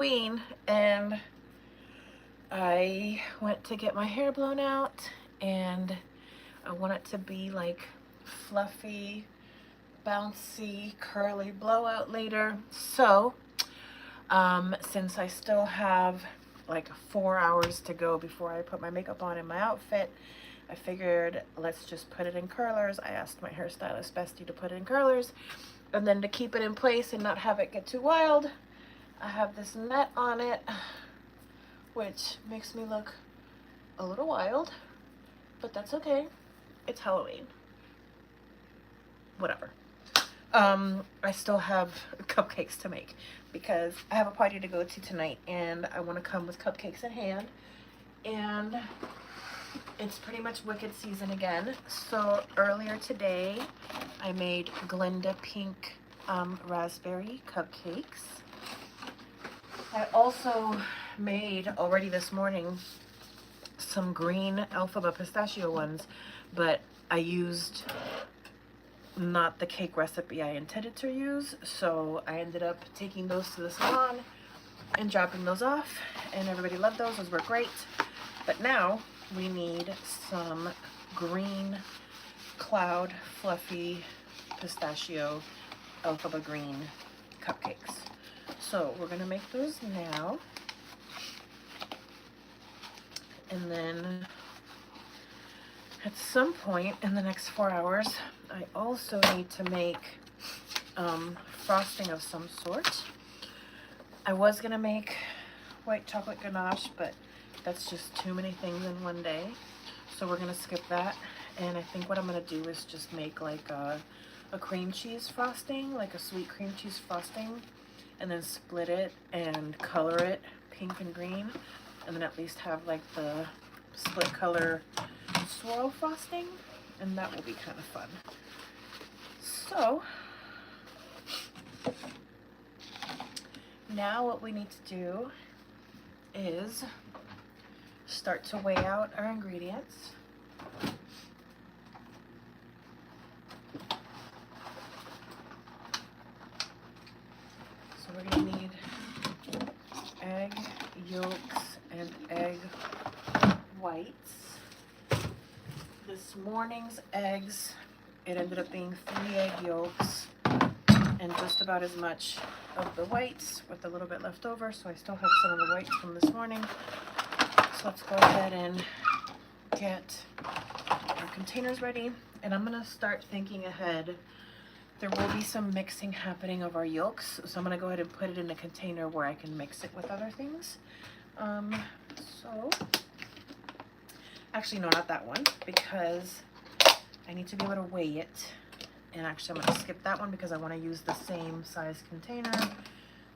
Halloween, and I went to get my hair blown out, and I want it to be like fluffy, bouncy, curly blowout later. So, since I still have like 4 hours to go before I put my makeup on in my outfit, I figured let's just put it in curlers. I asked my hairstylist bestie to put it in curlers, and then to keep it in place and not have it get too wild, I have this net on it, which makes me look a little wild, but that's okay. It's Halloween. Whatever. I still have cupcakes to make because I have a party to go to tonight and I want to come with cupcakes in hand. And it's pretty much Wicked season again. So earlier today, I made Glinda pink raspberry cupcakes. I also made already this morning some green alphaba pistachio ones, but I used not the cake recipe I intended to use, so I ended up taking those to the salon and dropping those off, and everybody loved those. Those were great. But now we need some green cloud fluffy pistachio alphaba green cupcakes. So we're gonna make those now, and then at some point in the next 4 hours, I also need to make frosting of some sort. I was gonna make white chocolate ganache, but that's just too many things in one day. So we're gonna skip that. And I think what I'm gonna do is just make like a cream cheese frosting, like a sweet cream cheese frosting, and then split it and color it pink and green, and then at least have like the split color swirl frosting, and that will be kind of fun. So now what we need to do is start to weigh out our ingredients. So we're going to need egg yolks and egg whites. This morning's eggs, it ended up being 3 egg yolks and just about as much of the whites with a little bit left over, so I still have some of the whites from this morning. So let's go ahead and get our containers ready, and I'm gonna start thinking ahead. There will be some mixing happening of our yolks, so I'm gonna go ahead and put it in a container where I can mix it with other things. So actually, no, not that one, because I need to be able to weigh it. And actually, I'm going to skip that one because I want to use the same size container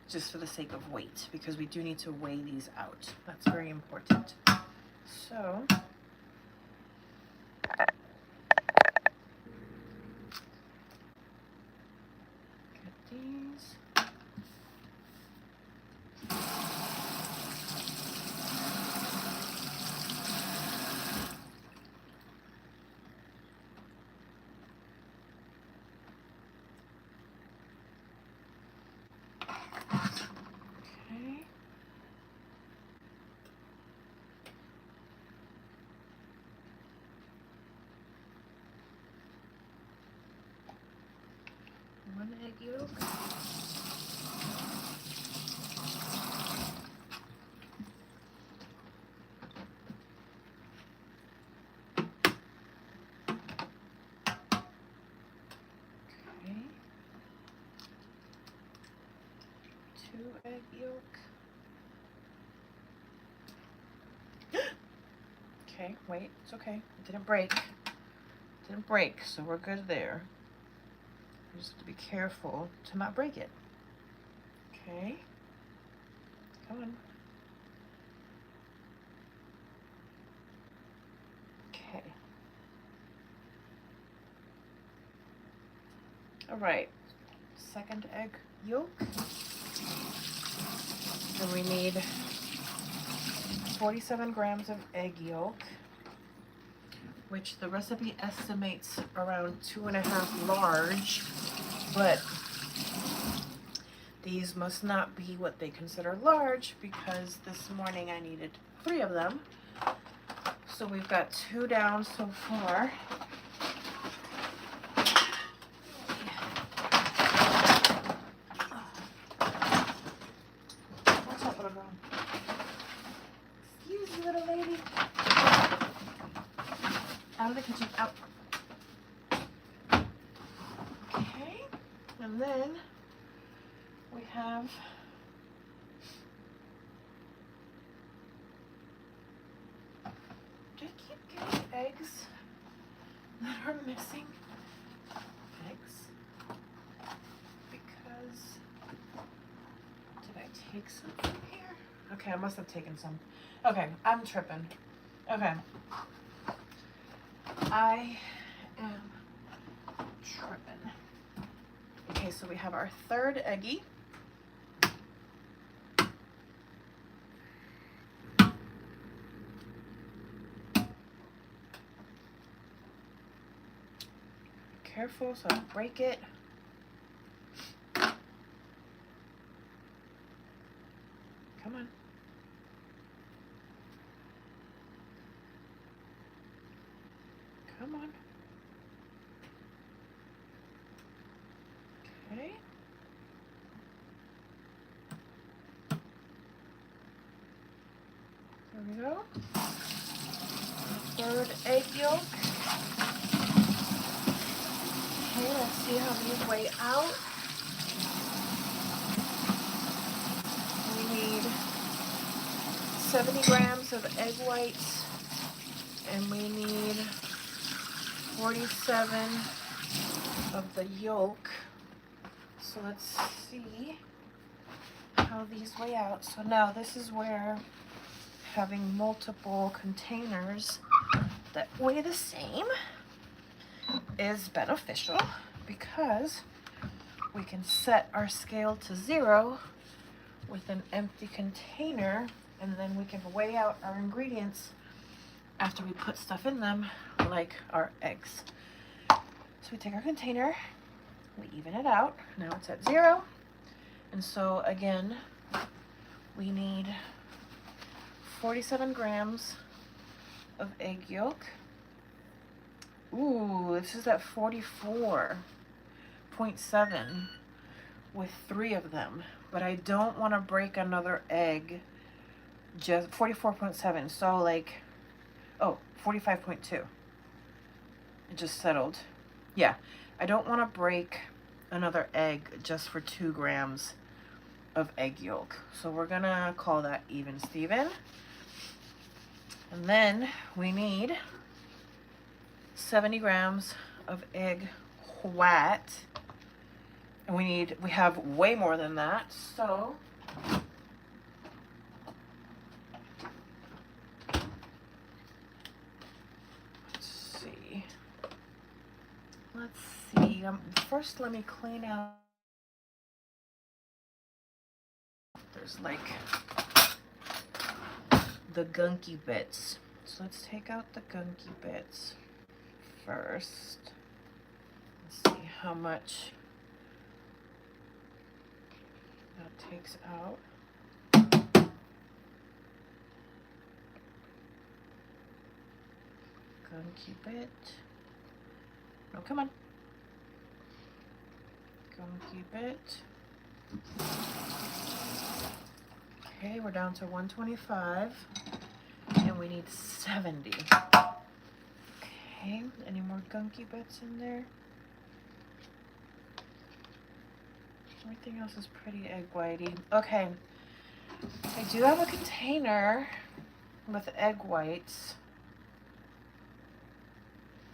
just for the sake of weight, because we do need to weigh these out. That's very important. So get these. Okay. One egg yolk. Okay. 2 egg yolk. Okay, wait, it's okay. It didn't break. It didn't break, so we're good there. You just have to be careful to not break it. Okay. Come on. Okay. All right. Second egg yolk. And we need 47 grams of egg yolk, which the recipe estimates around 2.5 large, but These must not be what they consider large because this morning I needed 3 of them. So we've got 2 down so far. What's up, little girl? Excuse you, little lady. Out of the kitchen, out. Okay, and then we have do I keep getting eggs that are missing? Eggs. Because did I take some from here? Okay, I must have taken some. Okay, I'm tripping. Okay. I am tripping. Okay, so we have our 3rd eggie. Careful so I don't break it. Come on. Come on. Okay. There we go. 3rd egg yolk. Okay, let's see how these weigh out. We need 70 grams of egg whites, and we need 47 of the yolk. So let's see how these weigh out. So now this is where having multiple containers that weigh the same is beneficial, because we can set our scale to 0 with an empty container, and then we can weigh out our ingredients after we put stuff in them, like our eggs. So we take our container, we even it out. Now it's at 0. And so again, we need 47 grams of egg yolk. Ooh, this is at 44.7 with 3 of them. But I don't want to break another egg. Just 44.7. So like, oh, 45.2. It just settled. Yeah, I don't want to break another egg just for 2 grams of egg yolk. So we're gonna call that even Steven. And then we need 70 grams of egg white. And we have way more than that. So let's see. First let me clean out. There's like the gunky bits. So let's take out the gunky bits first. Let's see how much that takes out. Gunky bit. No, come on. Gunky bit. Okay, we're down to 125, and we need 70. Okay, any more gunky bits in there? Everything else is pretty egg whitey. Okay, I do have a container with egg whites,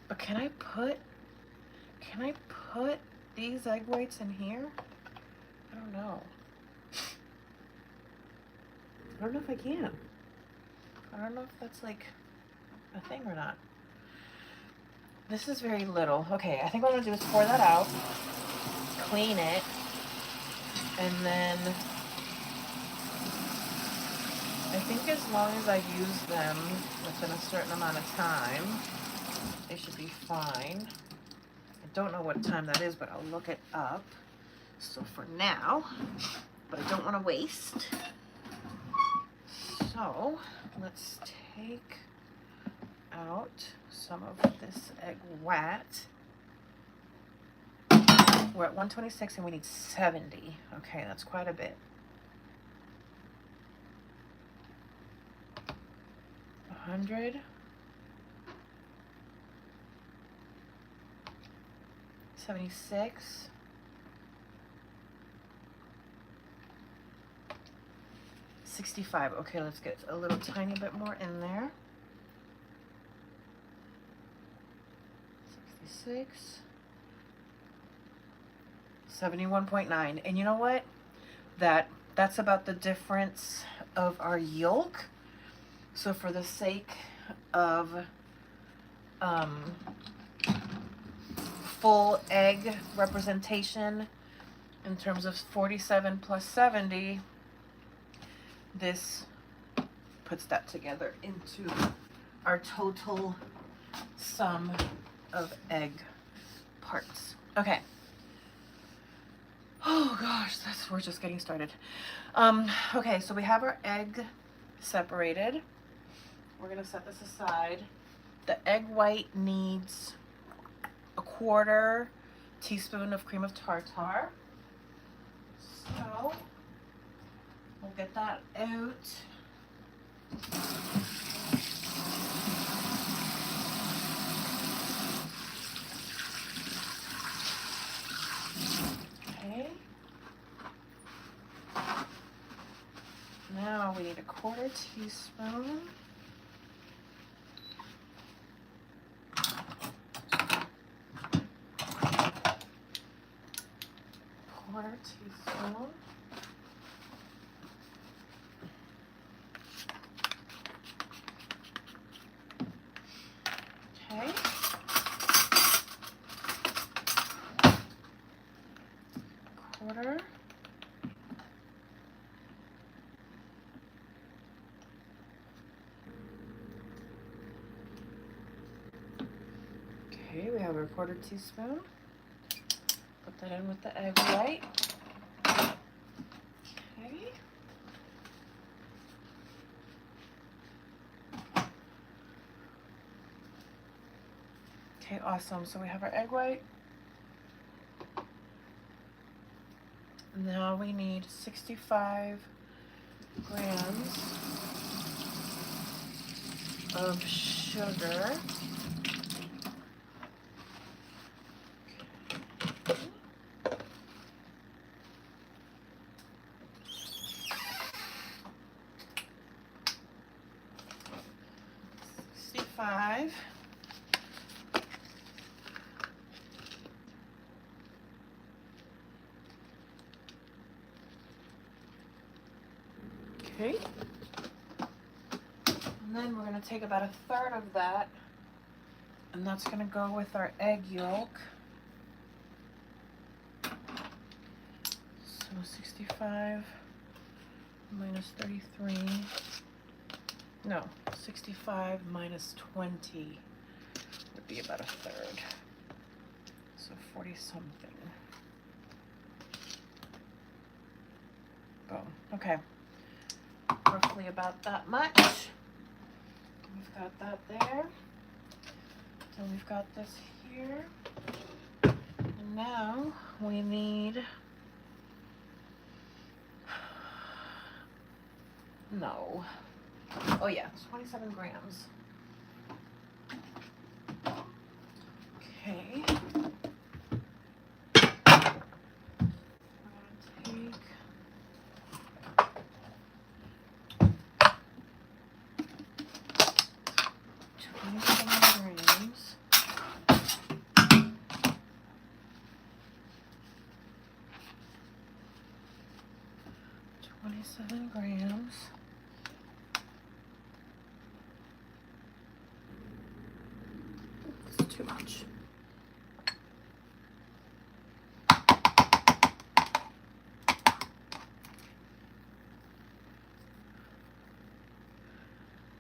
but can I put these egg whites in here? I don't know. I don't know if I can. I don't know if that's like a thing or not. This is very little. Okay, I think what I'm gonna do is pour that out, clean it, and then I think as long as I use them within a certain amount of time, they should be fine. I don't know what time that is, but I'll look it up. So for now, but I don't want to waste. So let's take out some of this egg white. We're at 126 and we need 70. Okay, that's quite a bit. 100. 76. 65. Okay, let's get a little tiny bit more in there. 66. 71.9. And you know what? That's about the difference of our yolk. So for the sake of full egg representation in terms of 47 plus 70, this puts that together into our total sum of egg parts. Okay. Oh gosh, we're just getting started. Okay, so we have our egg separated. We're gonna set this aside. The egg white needs a 1/4 teaspoon of cream of tartar. So we'll get that out. Okay. Now we need a 1/4 teaspoon. Teaspoon. Okay. 1/4. Okay, we have our 1/4 teaspoon. Put that in with the egg white. Okay. Okay, awesome. So we have our egg white. Now we need 65 grams of sugar. 65. Okay. And then we're going to take about 1/3 of that, and that's going to go with our egg yolk. So 65 minus 33. No, 65 minus 20 would be about 1/3. So 40 something. Boom. Okay. Roughly about that much. We've got that there. Then we've got this here. And now we need, no. Oh yeah, 27 grams. Okay. I'm gonna take 27 grams. It's too much.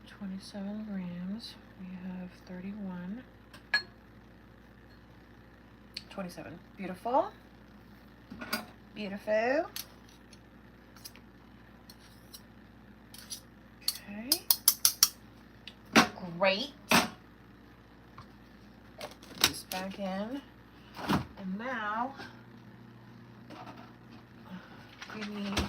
$27 grams. We have 31. 27. Beautiful. Beautiful. Okay. Great. Put this back in. And now we need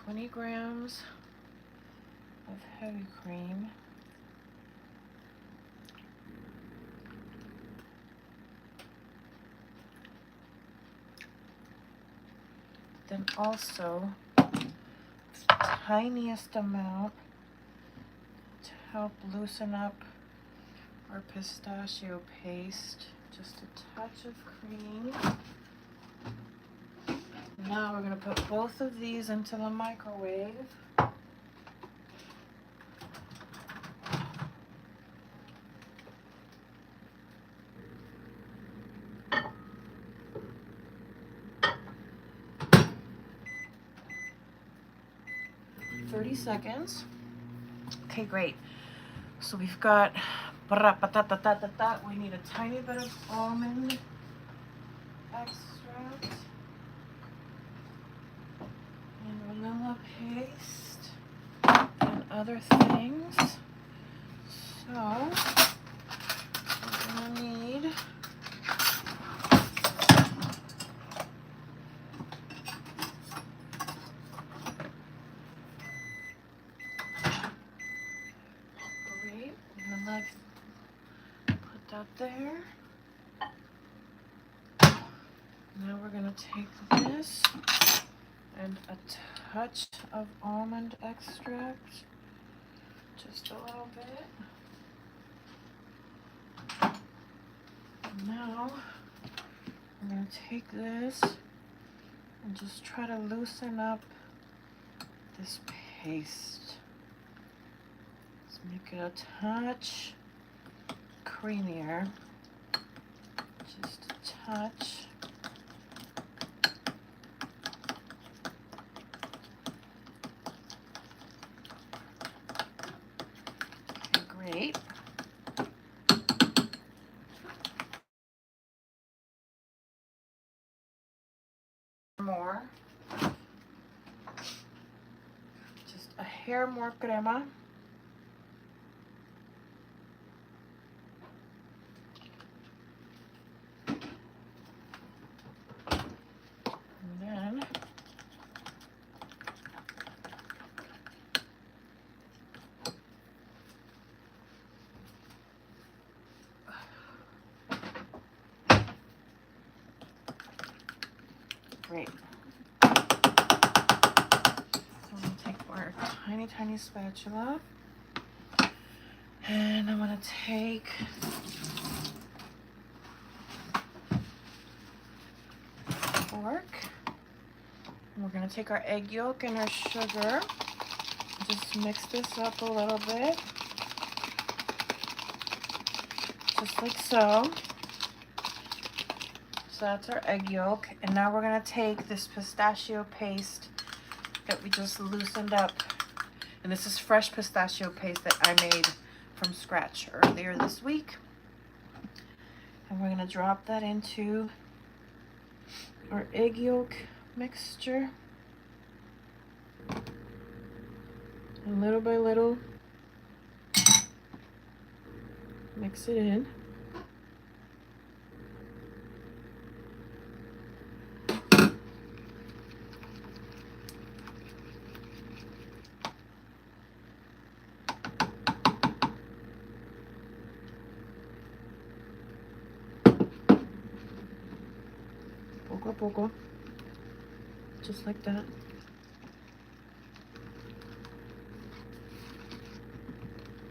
20 grams of heavy cream. Then also tiniest amount to help loosen up our pistachio paste. Just a touch of cream. Now we're going to put both of these into the microwave. For 30 seconds. Okay, great. So we've got, we need a tiny bit of almond extract and vanilla paste and other things. So we're gonna need put that there. Now we're gonna take this and a touch of almond extract, just a little bit. Now I'm gonna take this and just try to loosen up this paste. Let's make it a touch creamier, just a touch. Okay, great. More, just a hair more crema. And then great. So I'm gonna take our tiny spatula, and I'm gonna take a fork, and we're gonna take our egg yolk and our sugar, just mix this up a little bit, just like so. So that's our egg yolk, and now we're gonna take this pistachio paste that we just loosened up, and this is fresh pistachio paste that I made from scratch earlier this week, and we're gonna drop that into our egg yolk mixture, and little by little mix it in. Poco a poco, just like that.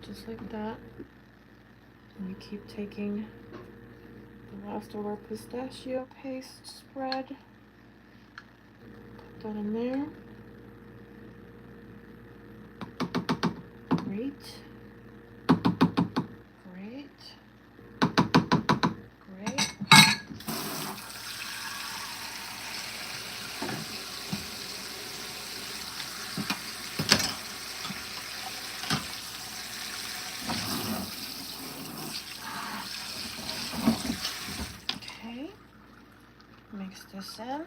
Just like that. And we keep taking the rest of our pistachio paste spread. Put that in there. Great. Great. Great. Mix this in.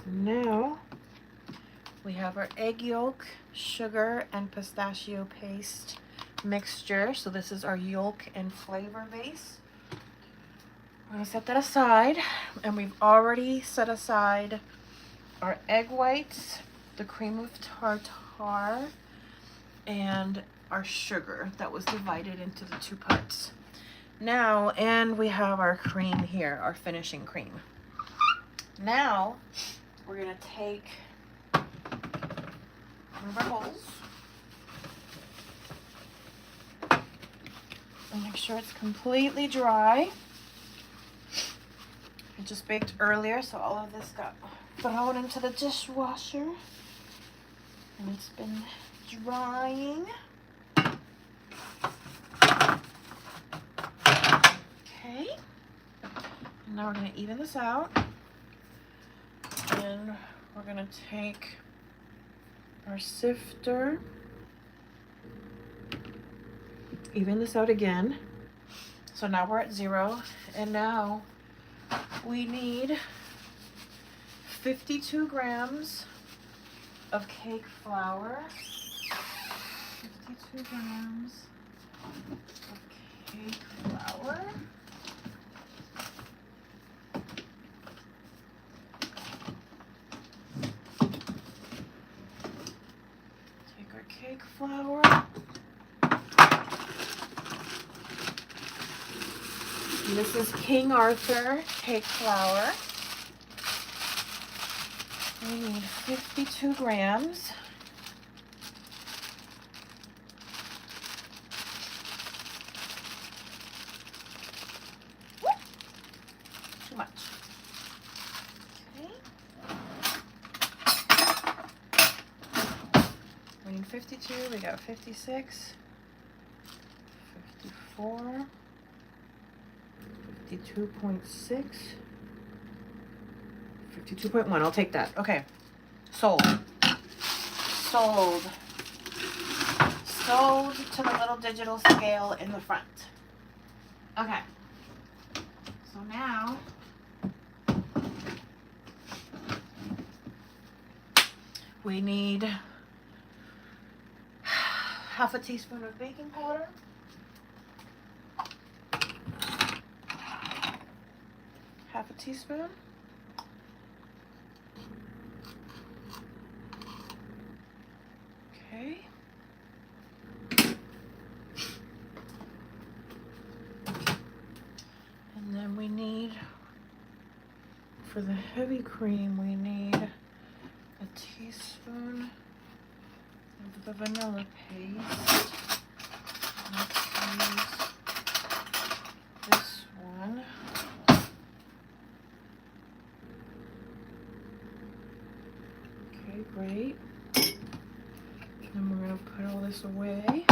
Now we have our egg yolk, sugar, and pistachio paste mixture. So this is our yolk and flavor base. We're gonna set that aside, and we've already set aside our egg whites, the cream of tartar, and our sugar that was divided into the 2 parts. Now, and we have our cream here, our finishing cream. Now, we're gonna take one of our bowls and make sure it's completely dry. I just baked earlier, so all of this got thrown into the dishwasher, and it's been drying. Okay, and now we're gonna even this out, and we're gonna take our sifter, even this out again. So now we're at 0, and now we need 52 grams of cake flour. 52 grams of cake flour. Take our cake flour. And this is King Arthur cake flour. We need 52 grams. Too much. Okay. We need 52, we got 56, 54, 52.6, 52.1, I'll take that. Okay, sold. Sold. Sold to the little digital scale in the front. Okay, so now we need half a teaspoon of baking powder, half a teaspoon, okay, and then we need, for the heavy cream, we need a teaspoon of the vanilla paste. Let's use this one. Okay, great. And we're going to put all this away.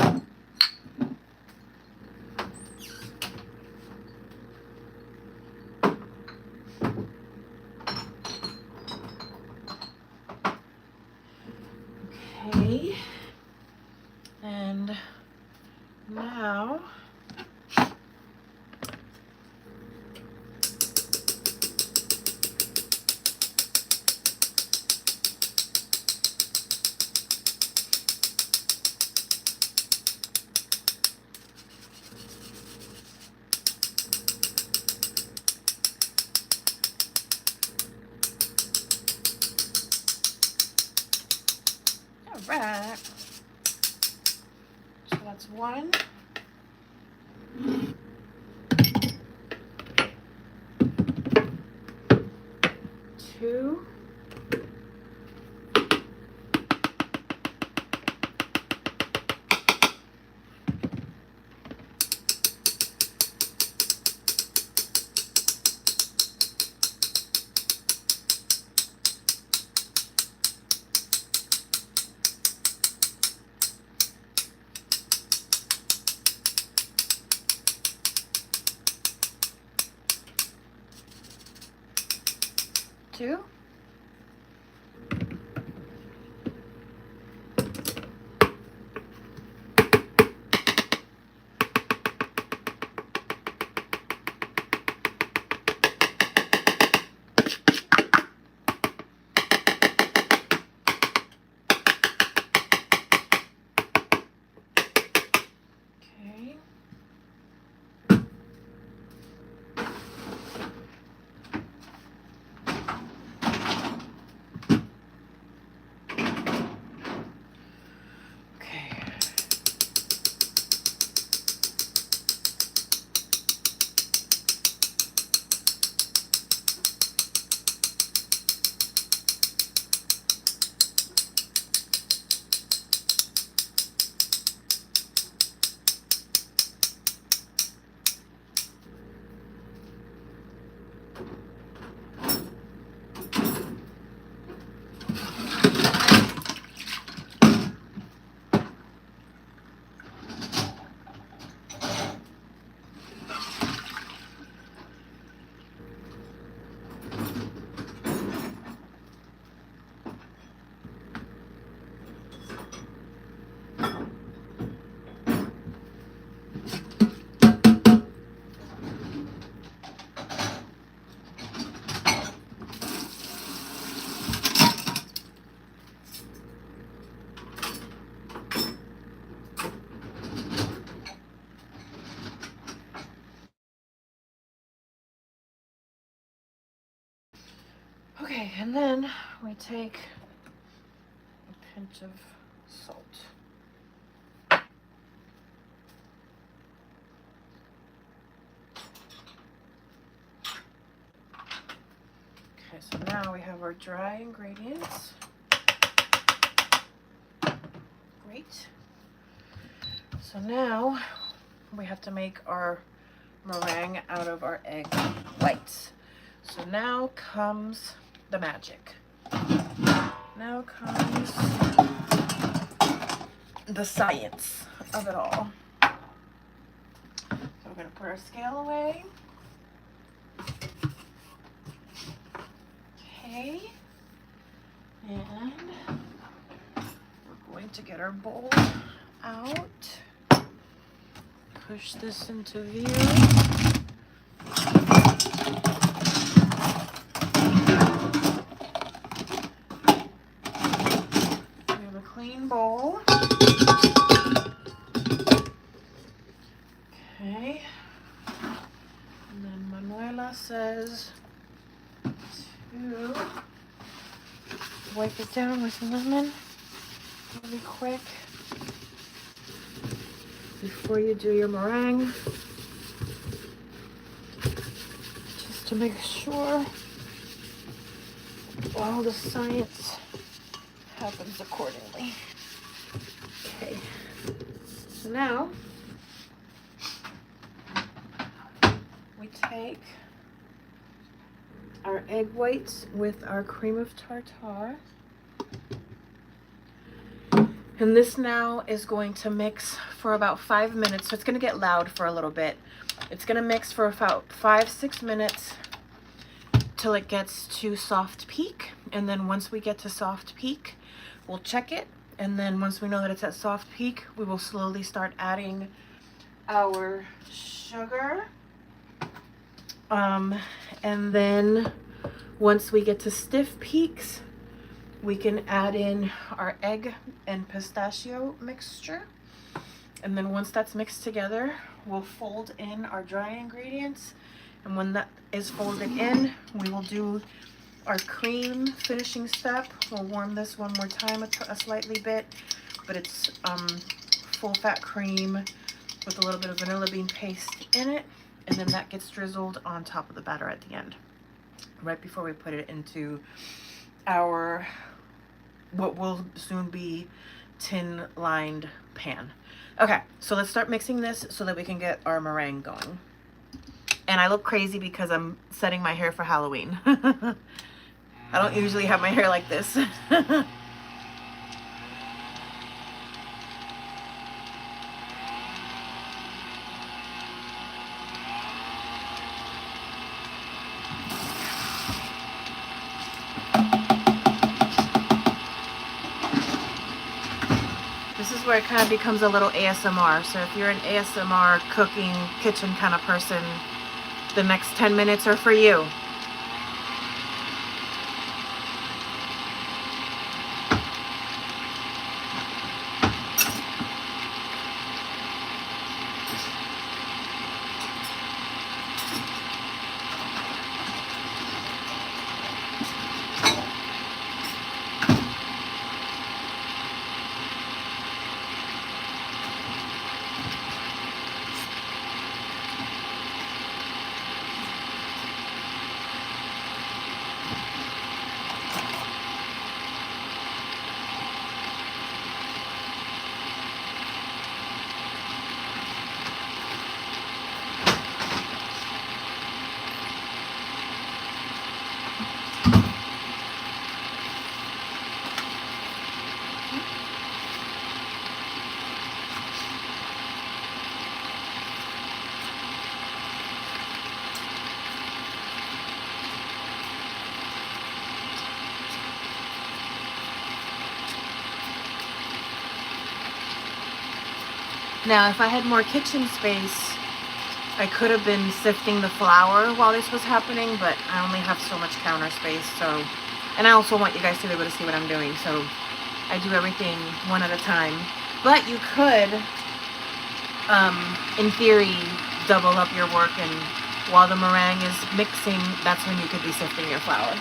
Okay, and now right. So that's 1, 2, 2. Okay, and then we take a pinch of salt. Okay, so now we have our dry ingredients. Great. So now we have to make our meringue out of our egg whites. So now comes the magic. Now comes the science of it all. So we're going to put our scale away. Okay. And we're going to get our bowl out. Push this into view. We have a clean bowl. Okay. And then Manuela says to wipe it down with lemon really quick before you do your meringue, just to make sure all the science happens accordingly. Okay, so now we take our egg whites with our cream of tartar. And this now is going to mix for about 5 minutes. So it's going to get loud for a little bit. It's going to mix for about 5-6 minutes till it gets to soft peak. And then once we get to soft peak, we'll check it. And then once we know that it's at soft peak, we will slowly start adding our sugar. And then once we get to stiff peaks, we can add in our egg and pistachio mixture. And then once that's mixed together, we'll fold in our dry ingredients. And when that is folded in, we will do our cream finishing step. We'll warm this one more time a slightly bit, but it's full fat cream with a little bit of vanilla bean paste in it. And then that gets drizzled on top of the batter at the end, right before we put it into our what will soon be tin lined pan. Okay, so let's start mixing this so that we can get our meringue going. And I look crazy because I'm setting my hair for Halloween. I don't usually have my hair like this. Where it kind of becomes a little ASMR. So if you're an ASMR cooking kitchen kind of person, the next 10 minutes are for you. Now, if I had more kitchen space, I could have been sifting the flour while this was happening, but I only have so much counter space, so, and I also want you guys to be able to see what I'm doing, so I do everything one at a time. But you could, in theory, double up your work, and while the meringue is mixing, that's when you could be sifting your flour.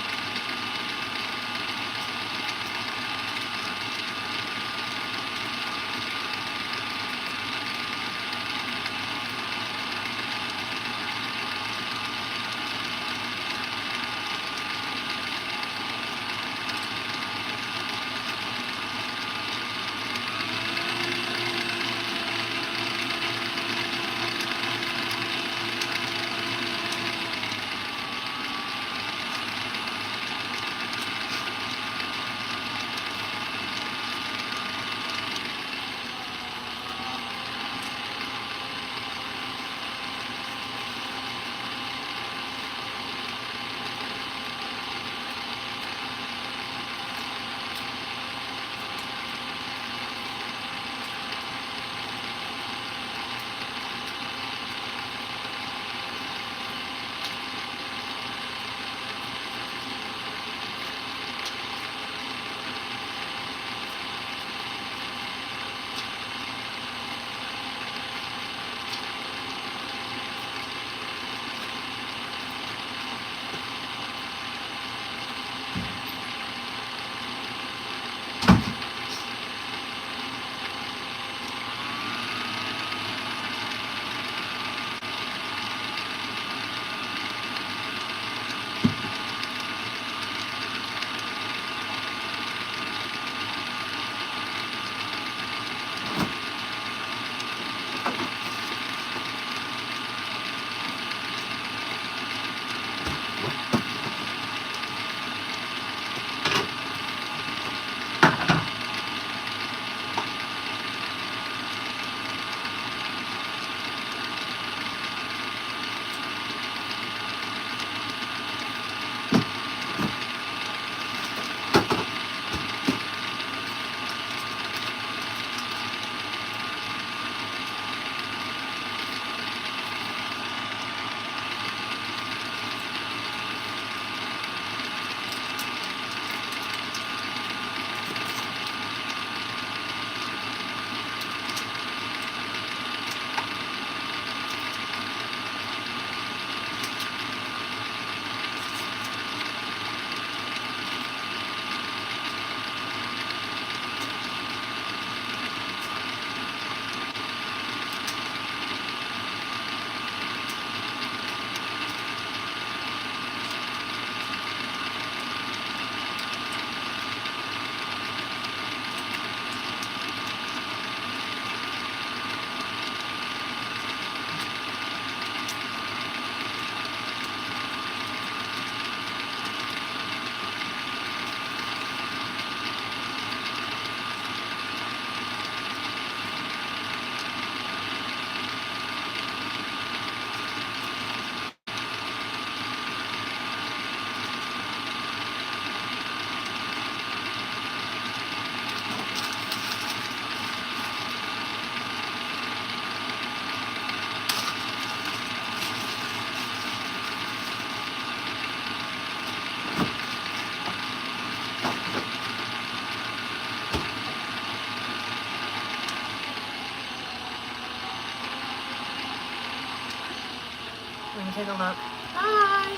We can take a look. Hi.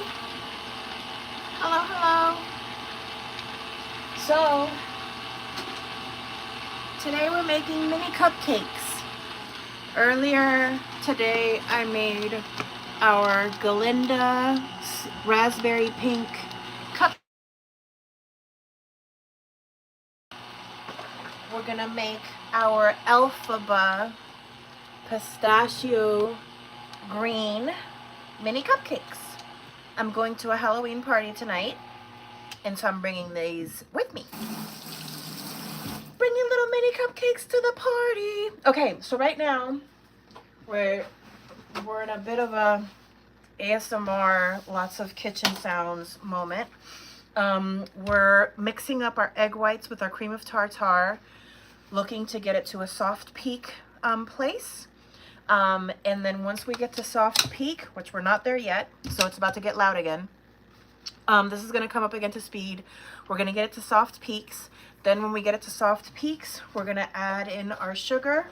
Hello, hello. So, today we're making mini cupcakes. Earlier today I made our Galinda raspberry pink cup. We're gonna make our Elphaba pistachio green mini cupcakes. I'm going to a Halloween party tonight, and so I'm bringing these with me. Bringing little mini cupcakes to the party. Okay, so right now we're in a bit of a ASMR, lots of kitchen sounds moment. We're mixing up our egg whites with our cream of tartar, looking to get it to a soft peak place. And then once we get to soft peak, which we're not there yet, so it's about to get loud again. This is going to come up again to speed. We're going to get it to soft peaks. Then when we get it to soft peaks, we're going to add in our sugar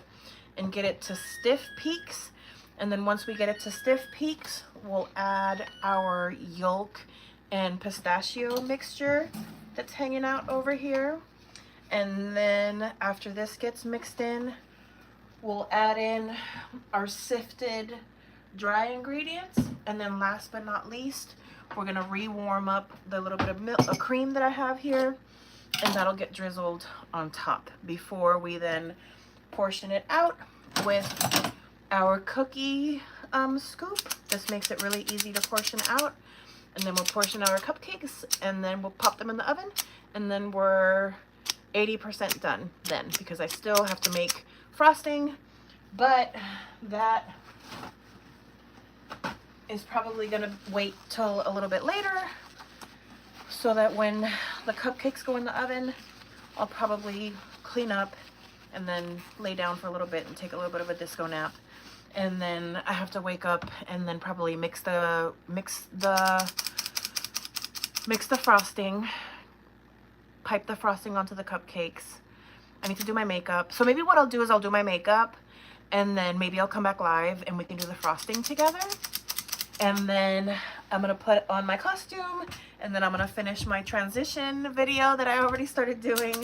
and get it to stiff peaks. And then once we get it to stiff peaks, we'll add our yolk and pistachio mixture that's hanging out over here. And then after this gets mixed in, we'll add in our sifted dry ingredients. And then last but not least, we're gonna re-warm up the little bit of milk, cream that I have here, and that'll get drizzled on top before we then portion it out with our cookie scoop. This makes it really easy to portion out. And then we'll portion our cupcakes, and then we'll pop them in the oven, and then we're 80% done then, because I still have to make frosting, but that is probably gonna wait till a little bit later, so that when the cupcakes go in the oven, I'll probably clean up and then lay down for a little bit and take a little bit of a disco nap. And then I have to wake up and then probably mix the frosting, pipe the frosting onto the cupcakes. I need to do my makeup. So maybe what I'll do is I'll do my makeup, and then maybe I'll come back live and we can do the frosting together. And then I'm gonna put on my costume, and then I'm gonna finish my transition video that I already started doing.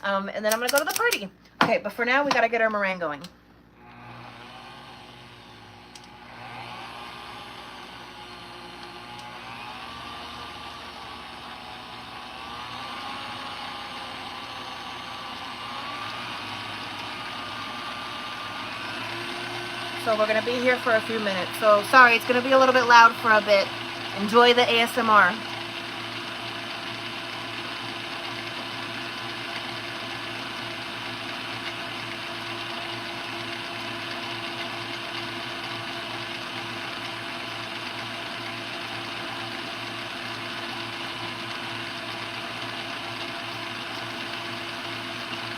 And then I'm gonna go to the party. Okay, but for now we gotta get our meringue going. So we're gonna be here for a few minutes. So sorry, it's gonna be a little bit loud for a bit. Enjoy the ASMR.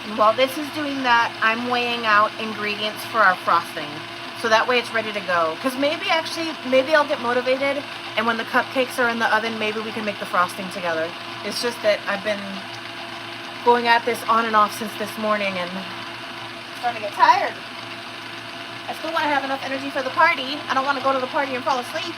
And while this is doing that, I'm weighing out ingredients for our frosting. So that way it's ready to go. Because maybe I'll get motivated, and when the cupcakes are in the oven, maybe we can make the frosting together. It's just that I've been going at this on and off since this morning, and I'm starting to get tired. I still want to have enough energy for the party. I don't want to go to the party and fall asleep.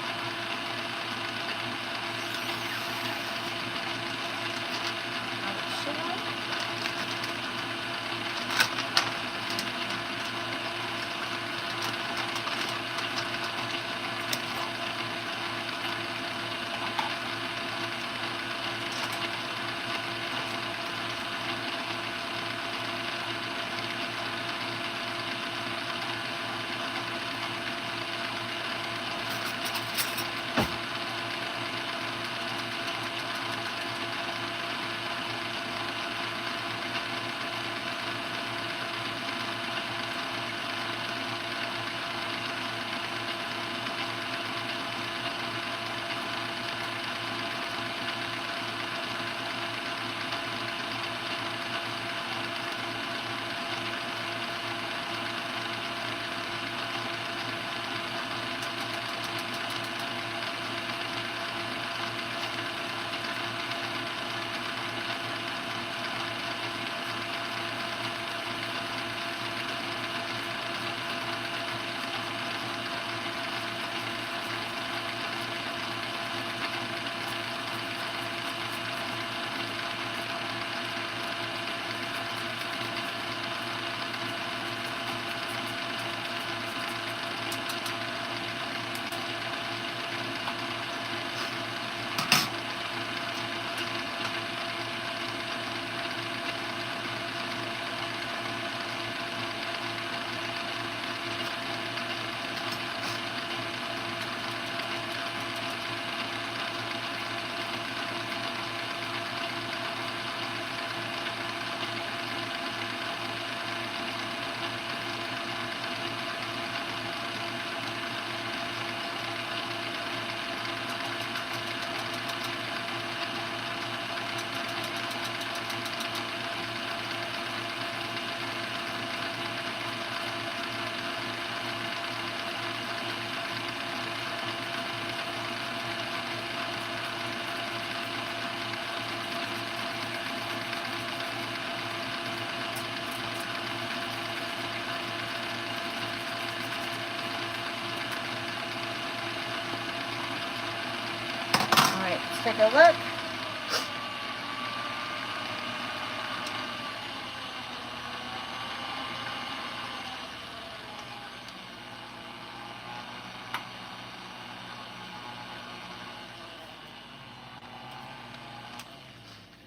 take a look.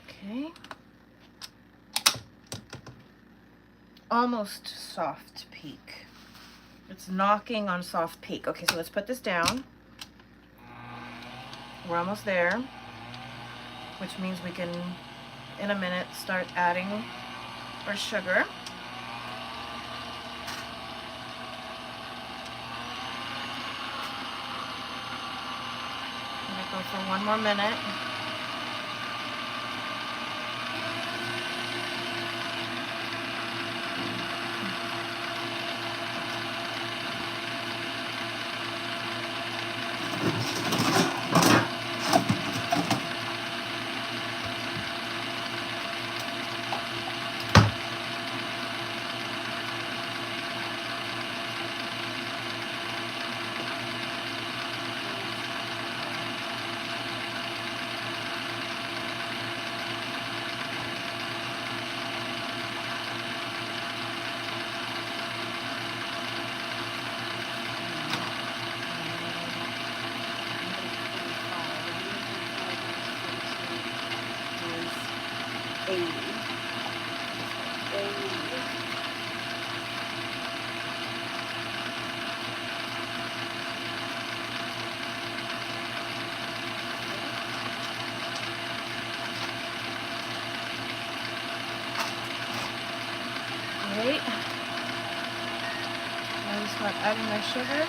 Okay. Almost soft peak. It's knocking on soft peak. Okay, so let's put this down. We're almost there, which means we can, in a minute, start adding our sugar. Let it go for one more minute. Great. Now we start adding our sugar.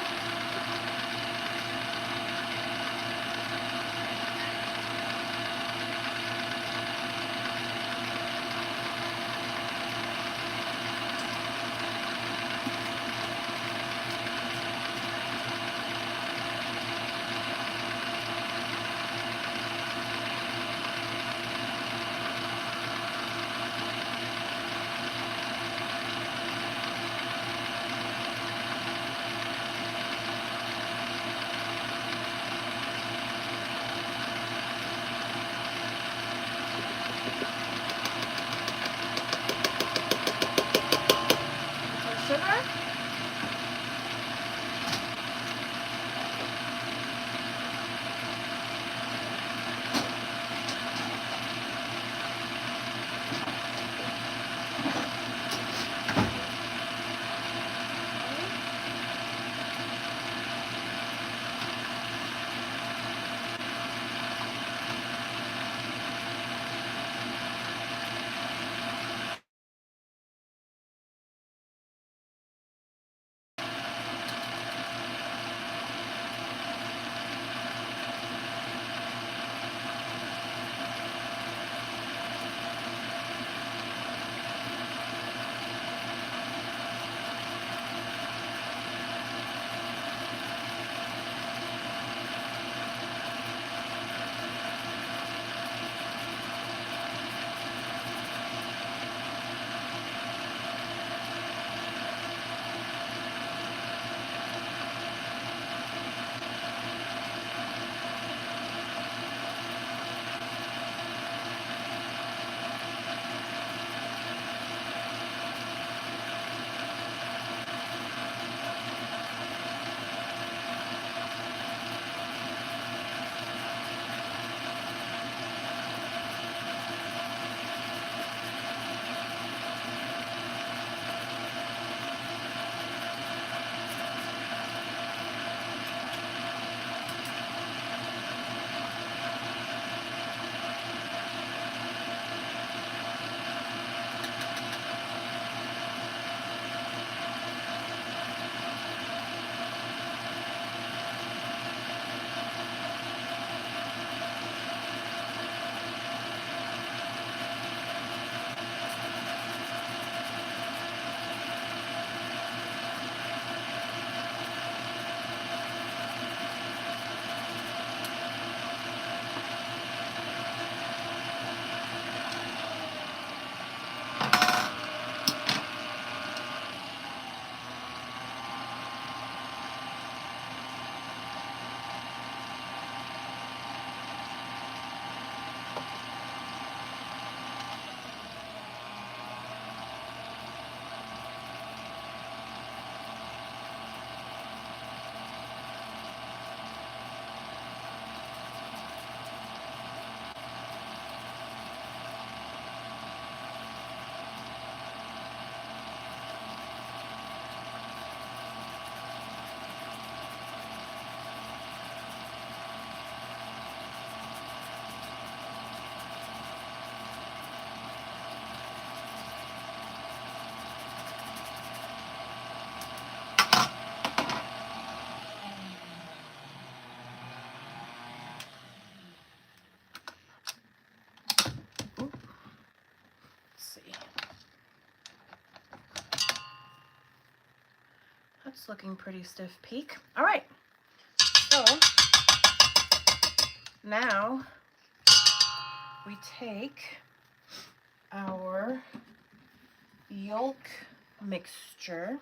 It's looking pretty stiff peak. All right, so now we take our yolk mixture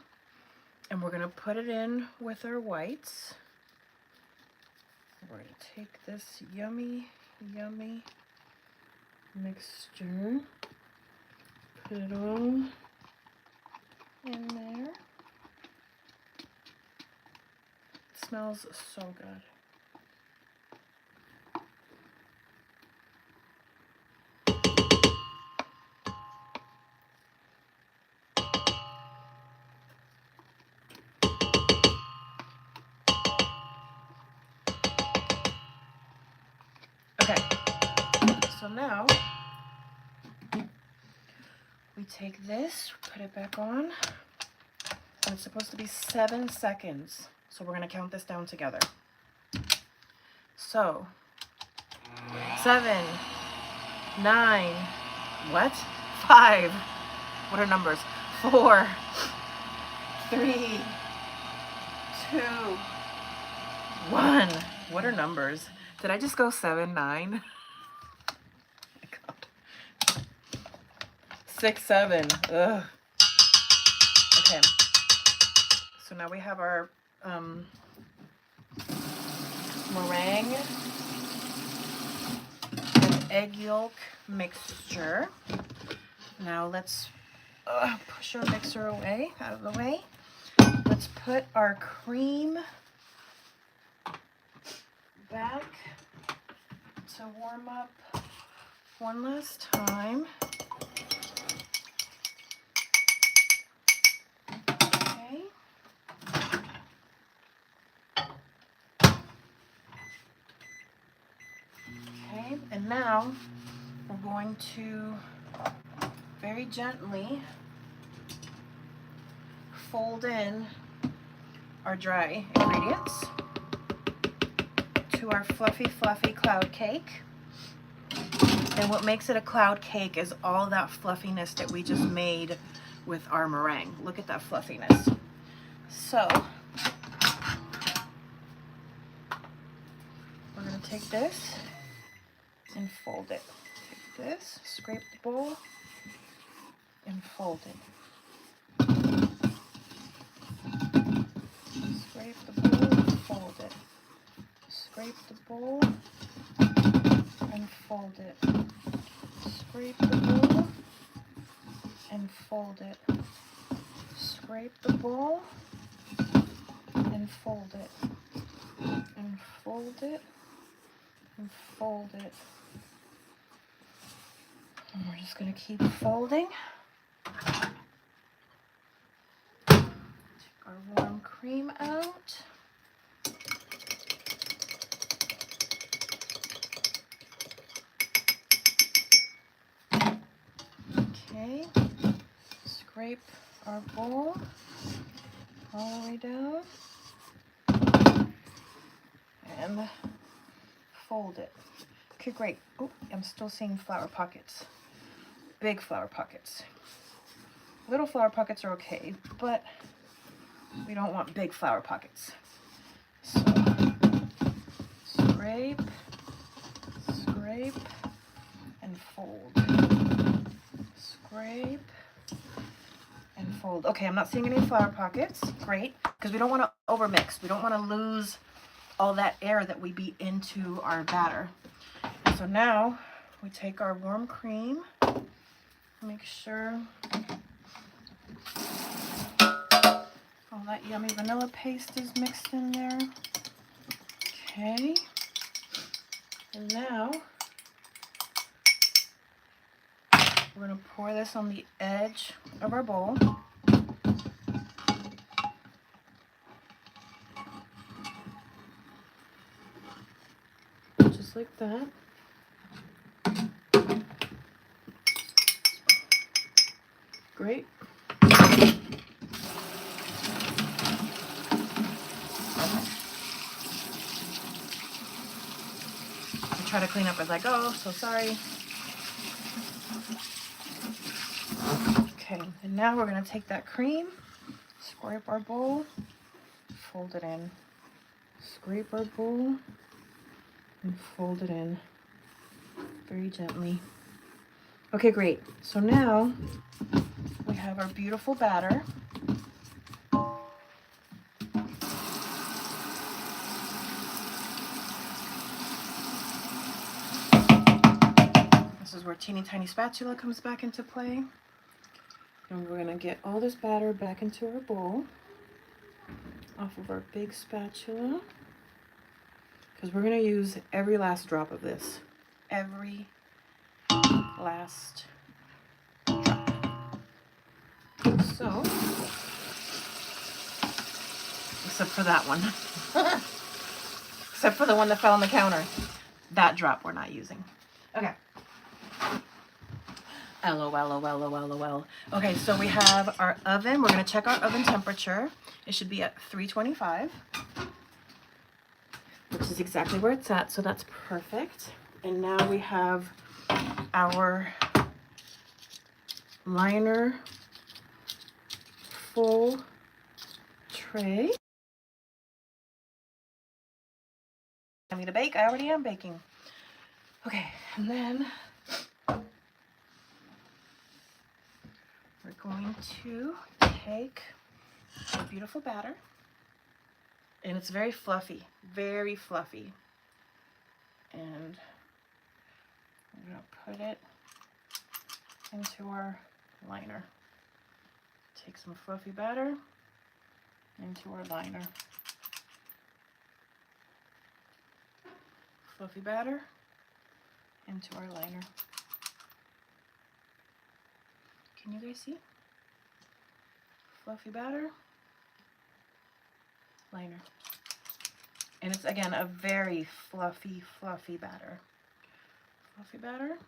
and we're gonna put it in with our whites. We're gonna take this yummy, yummy mixture, put it all in there. It smells so good. Okay, so now we take this, put it back on, and it's supposed to be 7 seconds. So we're gonna count this down together. So, 7, 9, what? 5, what are numbers? 4, 3, 2, 1. What are numbers? Did I just go 7, 9? Oh my God. 6, 7. Ugh. Okay. So now we have our meringue and egg yolk mixture. Now let's push our mixer away, out of the way. Let's put our cream back to warm up one last time. Okay. Okay, and now we're going to very gently fold in our dry ingredients to our fluffy, fluffy cloud cake. And what makes it a cloud cake is all that fluffiness that we just made with our meringue. Look at that fluffiness. So, we're gonna take this and fold it. Take this, scrape the bowl, and fold it. Scrape the bowl and fold it. Scrape the bowl and fold it. Scrape the bowl and fold it. Scrape the bowl and fold it. And fold it and fold it. And we're just going to keep folding. Take our warm cream out. Okay, scrape our bowl all the way down and fold it. Okay, great. Oh, I'm still seeing flower pockets. Big flower pockets. Little flower pockets are okay, but we don't want big flower pockets. So, scrape, scrape, and fold. Scrape and fold. Okay, I'm not seeing any flower pockets. Great, because we don't want to overmix. We don't want to lose all that air that we beat into our batter. And so now we take our warm cream, make sure all that yummy vanilla paste is mixed in there. Okay, and now we're going to pour this on the edge of our bowl. Just like that. Great. I try to clean up as I go, so sorry. Okay, and now we're going to take that cream, scrape our bowl, fold it in. Scrape our bowl and fold it in very gently. Okay, great. So now we have our beautiful batter. This is where teeny tiny spatula comes back into play. And we're gonna get all this batter back into our bowl off of our big spatula, because we're gonna use every last drop of this. Every last drop. So, except for that one. Except for the one that fell on the counter. That drop we're not using. Okay. LOL. Okay, so we have our oven. We're going to check our oven temperature. It should be at 325, which is exactly where it's at, so that's perfect. And now we have our liner full tray. I need to bake. I already am baking. Okay, and then we're going to take a beautiful batter, and it's very fluffy, and I'm going to put it into our liner. Take some fluffy batter into our liner. Fluffy batter into our liner. Can you guys see? Fluffy batter, liner. And it's, again, a very fluffy batter. Fluffy batter,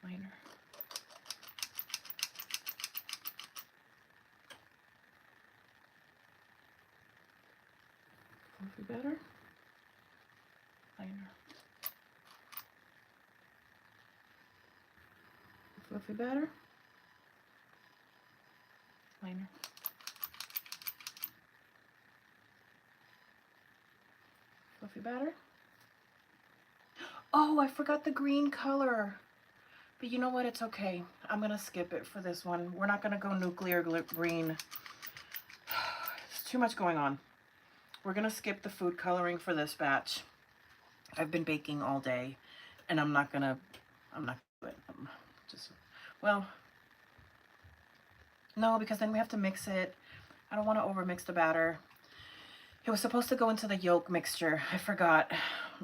liner. Fluffy batter, liner. Fluffy batter, liner. Fluffy batter. Oh, I forgot the green color. But you know what? It's okay. I'm going to skip it for this one. We're not going to go nuclear green. There's too much going on. We're going to skip the food coloring for this batch. I've been baking all day, and I'm not going to do it. Well, no, because then we have to mix it. I don't want to overmix the batter. It was supposed to go into the yolk mixture. I forgot.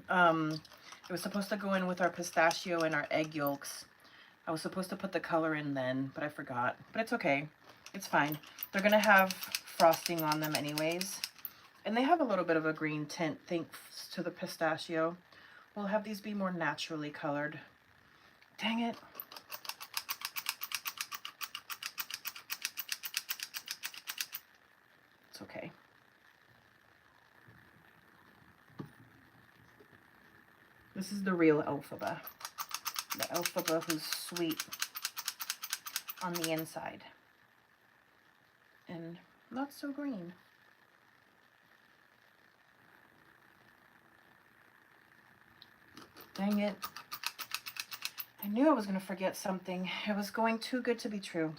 It was supposed to go in with our pistachio and our egg yolks. I was supposed to put the color in then, but I forgot. But it's okay. It's fine. They're going to have frosting on them anyways. And they have a little bit of a green tint thanks to the pistachio. We'll have these be more naturally colored. Dang it. It's okay. This is the real Elphaba. The Elphaba who's sweet on the inside and not so green. Dang it. I knew I was going to forget something. It was going too good to be true.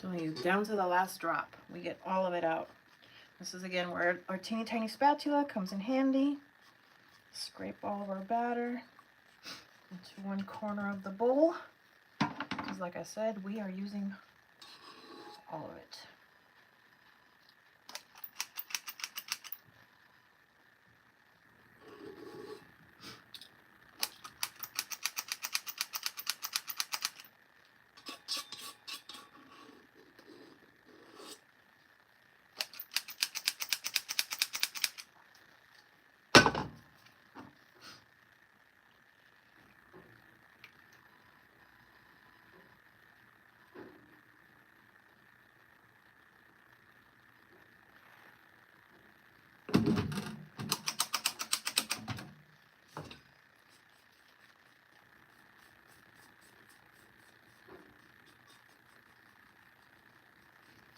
Telling you, down to the last drop. We get all of it out. This is again where our teeny tiny spatula comes in handy. Scrape all of our batter into one corner of the bowl. Because like I said, we are using all of it.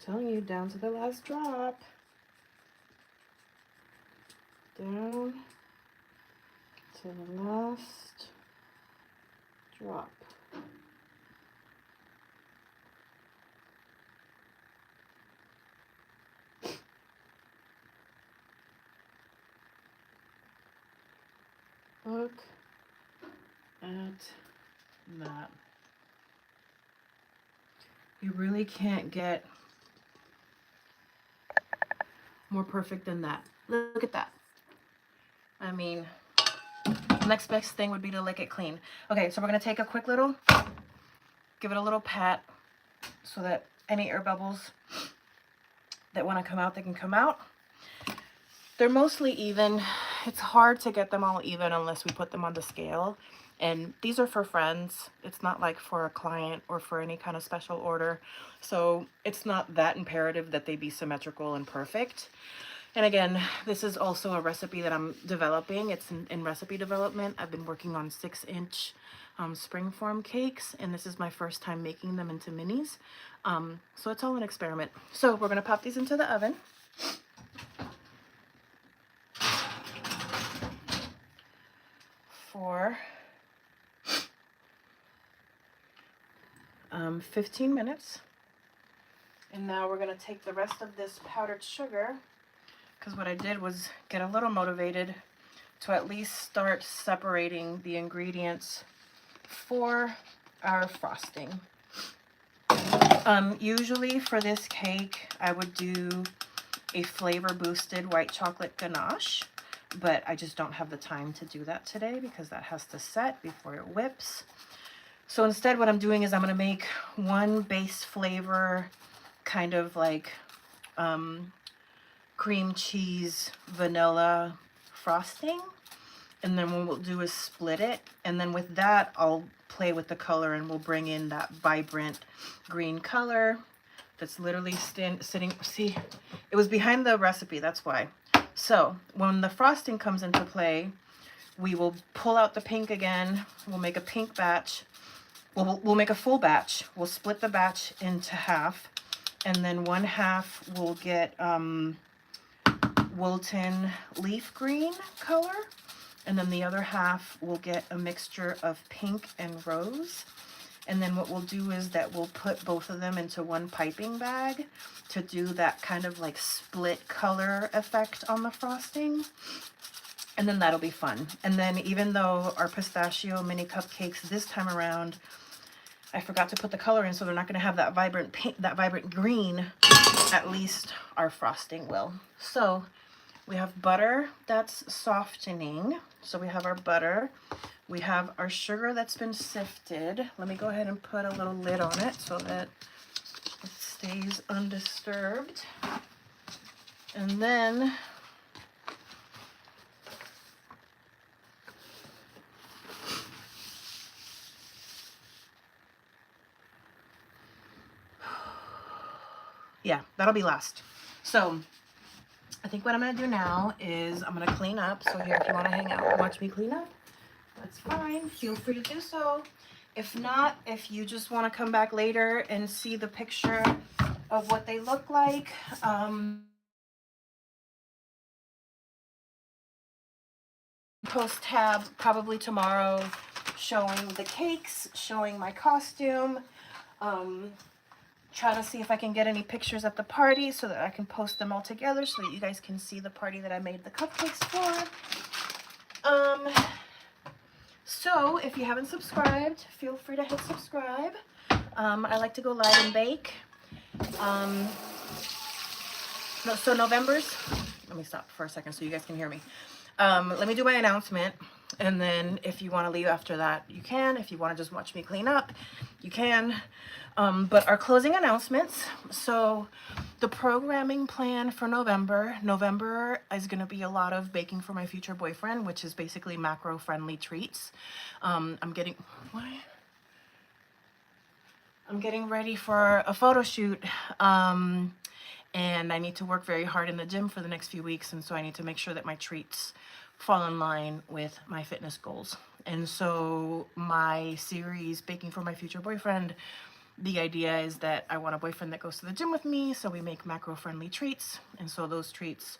Telling you, down to the last drop. Down to the last drop. Look at that. You really can't get more perfect than that. Look at that. I mean, next best thing would be to lick it clean. Okay, so we're gonna take a quick little, give it a little pat so that any air bubbles that wanna come out, they can come out. They're mostly even. It's hard to get them all even unless we put them on the scale. And these are for friends. It's not like for a client or for any kind of special order. So it's not that imperative that they be symmetrical and perfect. And again, this is also a recipe that I'm developing. It's in recipe development. I've been working on 6-inch springform cakes, and this is my first time making them into minis. So it's all an experiment. So we're gonna pop these into the oven. For 15 minutes. And now we're going to take the rest of this powdered sugar, because what I did was get a little motivated to at least start separating the ingredients for our frosting. Usually for this cake, I would do a flavor boosted white chocolate ganache, but I just don't have the time to do that today because that has to set before it whips. So instead what I'm doing is I'm going to make one base flavor, kind of like cream cheese vanilla frosting, and then what we'll do is split it, and then with that I'll play with the color and we'll bring in that vibrant green color that's literally sitting, see, it was behind the recipe, that's why. So when the frosting comes into play, we will pull out the pink again, we'll make a pink batch. We'll make a full batch. We'll split the batch into half, and then one half will get Wilton leaf green color, and then the other half will get a mixture of pink and rose. And then what we'll do is that we'll put both of them into one piping bag to do that kind of like split color effect on the frosting. And then that'll be fun. And then even though our pistachio mini cupcakes this time around, I forgot to put the color in, so they're not going to have that vibrant pink, that vibrant green, at least our frosting will. So we have butter that's softening. So we have our butter. We have our sugar that's been sifted. Let me go ahead and put a little lid on it so that it stays undisturbed. And then yeah, that'll be last. So I think what I'm going to do now is I'm going to clean up. So here, if you want to hang out and watch me clean up, that's fine. Feel free to do so. If not, if you just want to come back later and see the picture of what they look like, post tab probably tomorrow showing the cakes, showing my costume, try to see if I can get any pictures at the party so that I can post them all together so that you guys can see the party that I made the cupcakes for. So if you haven't subscribed, feel free to hit subscribe. I like to go live and bake. So November's, let me stop for a second so you guys can hear me. Let me do my announcement, and then if you want to leave after that, you can. If you want to just watch me clean up, you can. But our closing announcements. So the programming plan for November is going to be a lot of baking for my future boyfriend, which is basically macro-friendly treats. I'm getting ready for a photo shoot. And I need to work very hard in the gym for the next few weeks, and so I need to make sure that my treats fall in line with my fitness goals. And so my series, Baking for My Future Boyfriend, the idea is that I want a boyfriend that goes to the gym with me, so we make macro-friendly treats, and so those treats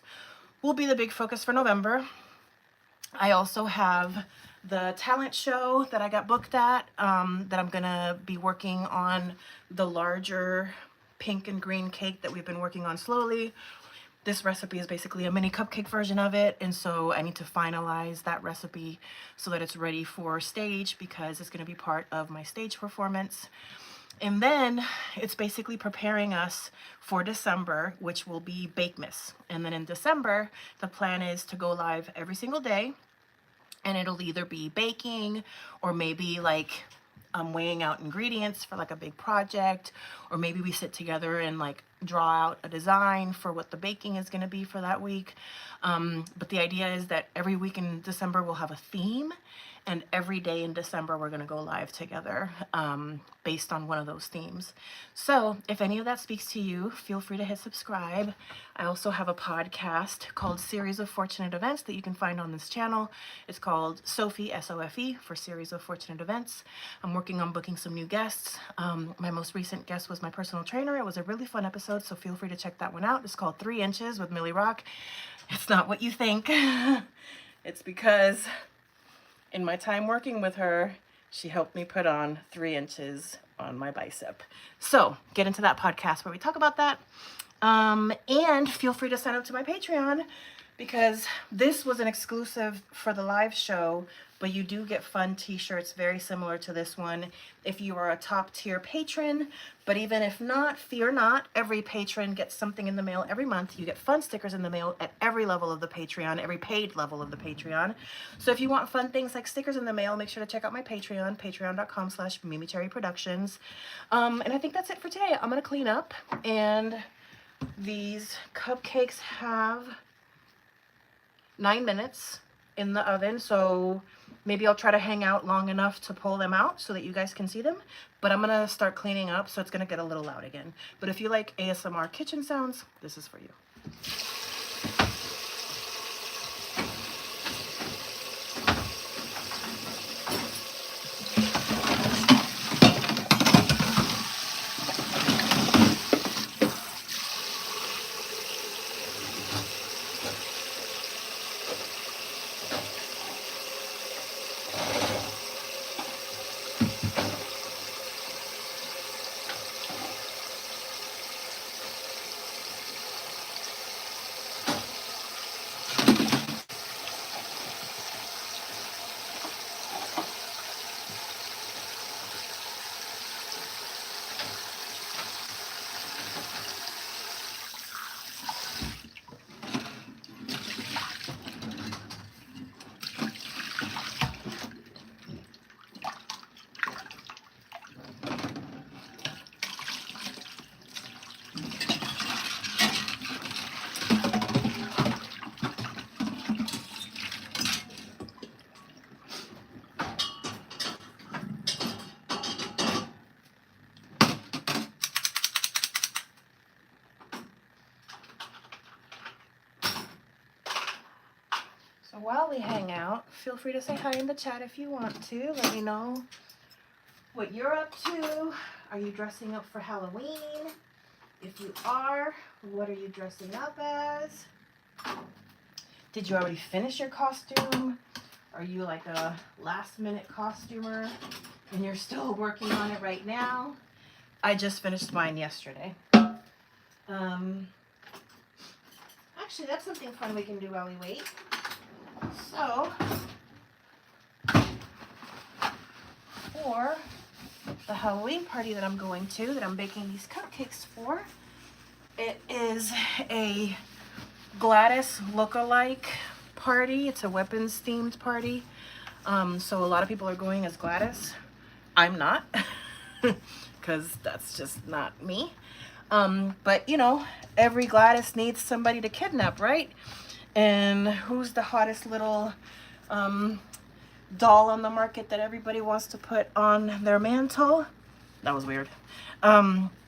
will be the big focus for November. I also have the talent show that I got booked at, that I'm gonna be working on the larger pink and green cake that we've been working on slowly. This recipe is basically a mini cupcake version of it, and so I need to finalize that recipe so that it's ready for stage, because it's going to be part of my stage performance. And then it's basically preparing us for December, which will be Bakemas. And then in December, the plan is to go live every single day, and it'll either be baking or maybe like weighing out ingredients for like a big project, or maybe we sit together and like draw out a design for what the baking is going to be for that week. But the idea is that every week in December we'll have a theme, and every day in December we're going to go live together based on one of those themes. So if any of that speaks to you, feel free to hit subscribe. I also have a podcast called Series of Fortunate Events that you can find on this channel. It's called Sophie, S-O-F-E, for Series of Fortunate Events. I'm working on booking some new guests. My most recent guest was my personal trainer. It was a really fun episode, so feel free to check that one out. It's called 3 Inches with Millie Rock. It's not what you think. It's because in my time working with her, she helped me put on 3 inches on my bicep. So get into that podcast where we talk about that. And feel free to sign up to my Patreon, because this was an exclusive for the live show, but you do get fun t-shirts very similar to this one if you are a top tier patron. But even if not, fear not, every patron gets something in the mail every month. You get fun stickers in the mail at every level of the Patreon, every paid level of the Patreon. So if you want fun things like stickers in the mail, make sure to check out my Patreon, patreon.com/MeMeCherry Productions. And I think that's it for today. I'm gonna clean up, and these cupcakes have 9 minutes in the oven, so maybe I'll try to hang out long enough to pull them out so that you guys can see them. But I'm gonna start cleaning up, so it's gonna get a little loud again. But if you like ASMR kitchen sounds, this is for you. So while we hang out, feel free to say hi in the chat if you want to. Let me know what you're up to. Are you dressing up for Halloween? If you are, what are you dressing up as? Did you already finish your costume? Are you like a last minute costumer and you're still working on it right now? I just finished mine yesterday. Actually, that's something fun we can do while we wait. So, for the Halloween party that I'm going to, that I'm baking these cupcakes for, it is a Gladys look-alike party. It's a weapons themed party. So a lot of people are going as Gladys. I'm not, because that's just not me. But you know, every Gladys needs somebody to kidnap, right? And who's the hottest little doll on the market that everybody wants to put on their mantle? That was weird.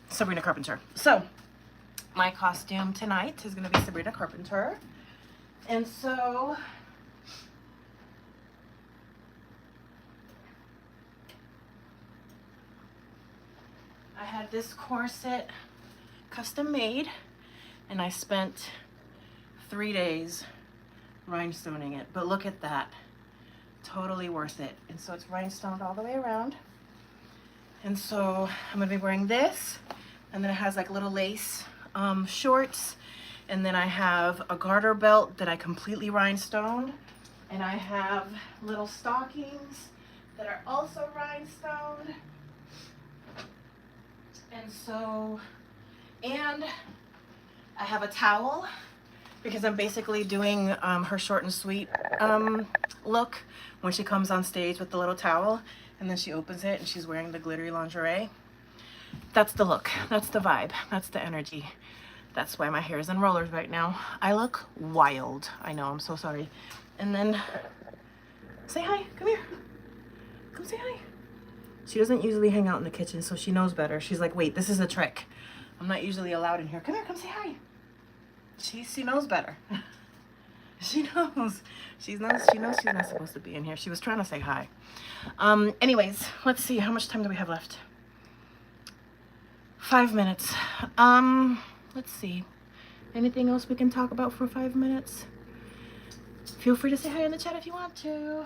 Sabrina Carpenter. So my costume tonight is going to be Sabrina Carpenter. And so I had this corset custom made, and I spent 3 days rhinestoning it. But look at that. Totally worth it. And so it's rhinestoned all the way around. And so I'm going to be wearing this, and then it has like little lace shorts, and then I have a garter belt that I completely rhinestoned, and I have little stockings that are also rhinestoned. And so, and I have a towel because I'm basically doing her short and sweet look when she comes on stage with the little towel, and then she opens it and she's wearing the glittery lingerie. That's the look. That's the vibe. That's the energy. That's why my hair is in rollers right now. I look wild. I know, I'm so sorry. And then, say hi. Come here. Come say hi. She doesn't usually hang out in the kitchen, so she knows better. She's like, wait, this is a trick. I'm not usually allowed in here. Come here, come say hi. She knows better. She knows. She knows she's not supposed to be in here. She was trying to say hi. Anyways, let's see. How much time do we have left? 5 minutes. Let's see. Anything else we can talk about for 5 minutes? Feel free to say hi in the chat if you want to.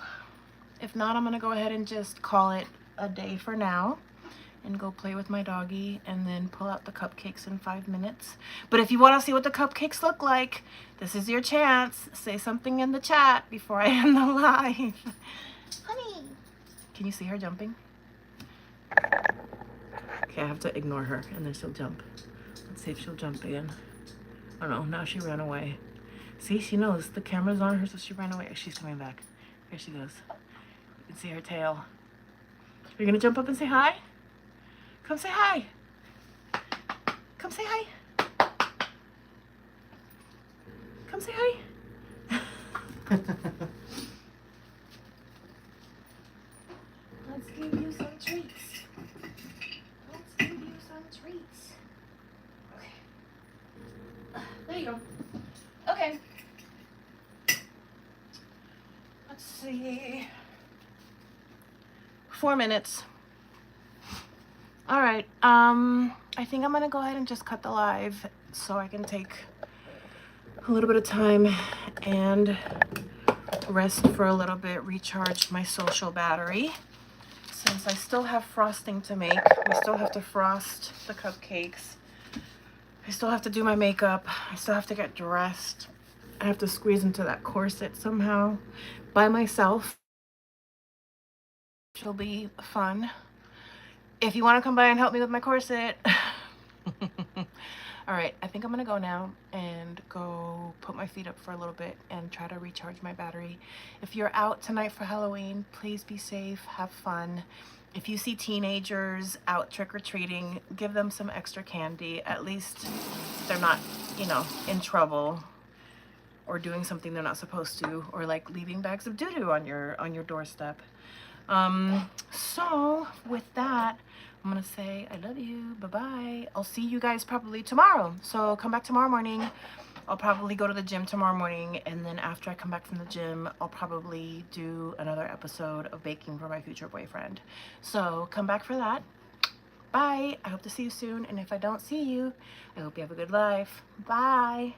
If not, I'm going to go ahead and just call it a day for now and go play with my doggy and then pull out the cupcakes in 5 minutes. But if you want to see what the cupcakes look like, this is your chance. Say something in the chat before I end the live. Honey, can you see her jumping? Okay, I have to ignore her and then she'll jump. Let's see if she'll jump again. Oh no, now she ran away. See, she knows the camera's on her, so she ran away. She's coming back. Here she goes. You can see her tail. You're gonna jump up and say hi? Come say hi. Come say hi. Come say hi. Let's give you some treats. Let's give you some treats. Okay. There you go. Okay. Let's see. 4 minutes. All right. I think I'm gonna go ahead and just cut the live so I can take a little bit of time and rest for a little bit, recharge my social battery. Since I still have frosting to make, we still have to frost the cupcakes. I still have to do my makeup. I still have to get dressed. I have to squeeze into that corset somehow by myself. Which will be fun. If you want to come by and help me with my corset. All right, I think I'm gonna go now and go put my feet up for a little bit and try to recharge my battery. If you're out tonight for Halloween, please be safe, have fun. If you see teenagers out trick-or-treating, give them some extra candy. At least they're not, you know, in trouble or doing something they're not supposed to, or like leaving bags of doo-doo on your doorstep. So with that, I'm gonna say I love you. Bye-bye. I'll see you guys probably tomorrow. So come back tomorrow morning. I'll probably go to the gym tomorrow morning, and then after I come back from the gym, I'll probably do another episode of baking for my future boyfriend. So come back for that. Bye. I hope to see you soon, and if I don't see you, I hope you have a good life. Bye.